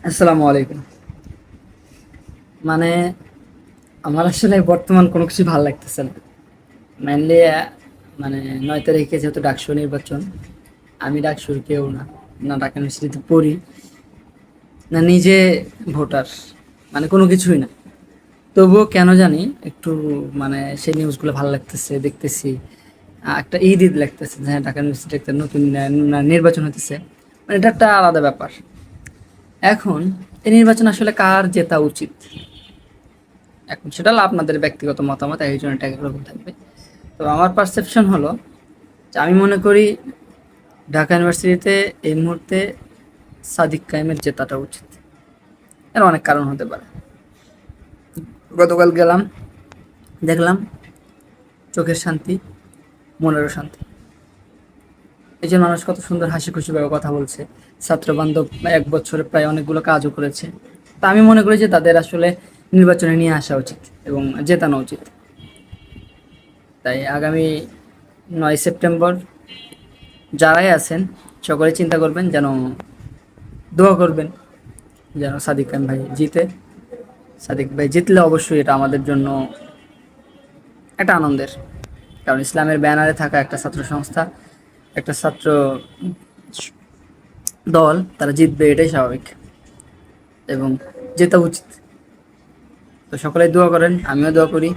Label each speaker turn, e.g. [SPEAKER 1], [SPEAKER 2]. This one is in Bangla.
[SPEAKER 1] আসসালামু আলাইকুম। মানে আমার আসলে বর্তমান কোনো কিছু ভালো লাগতেছে না। মেইনলি মানে ৯ তারিখে যেহেতু ডাকসু নির্বাচন, আমি ডাকসুর কেউ না, না ঢাকা ইউনিভার্সিটিতে পড়ি, না নিজে ভোটার, মানে কোনো কিছুই না। তবুও কেন জানি একটু মানে সেই নিউজগুলো ভালো লাগতেছে, দেখতেছি। একটা ঈদ লাগতেছে যে হ্যাঁ, ঢাকা ইউনিভার্সিটি একটা নতুন নির্বাচন হতেছে। মানে এটা একটা আলাদা ব্যাপার। এখন এই নির্বাচন আসলে কার জেতা উচিত? এখন সেটা হলো আপনাদের ব্যক্তিগত মতামত, একজন এটা একরকম থাকবে। তো আমার পারসেপশন হলো যে আমি মনে করি ঢাকা ইউনিভার্সিটিতে এই মুহূর্তে সাদিক কায়েমের জেতাটা উচিত। এর অনেক কারণ হতে পারে। গতকাল গেলাম, দেখলাম চোখের শান্তি, মনেরও শান্তি। এই যে মানুষ কত সুন্দর হাসি খুশিভাবে কথা বলছে, ছাত্র বান্ধব ১ বছরে প্রায় অনেকগুলো কাজও করেছে। তা আমি মনে করি যে তাদের আসলে নির্বাচনে নিয়ে আসা উচিত এবং জেতানো উচিত। তাই আগামী ৯ সেপ্টেম্বর যারাই আছেন সকলে চিন্তা করবেন, যেন দোয়া করবেন যেন সাদিক খান ভাই জিতে। সাদিক ভাই জিতলে অবশ্যই এটা আমাদের জন্য একটা আনন্দের, কারণ ইসলামের ব্যানারে থাকা একটা ছাত্র সংস্থা, একটা ছাত্র দল, তারা জিতবে এটাই স্বাভাবিক এবং জেতা উচিত। তো সকলে দোয়া করেন, আমিও দোয়া করি।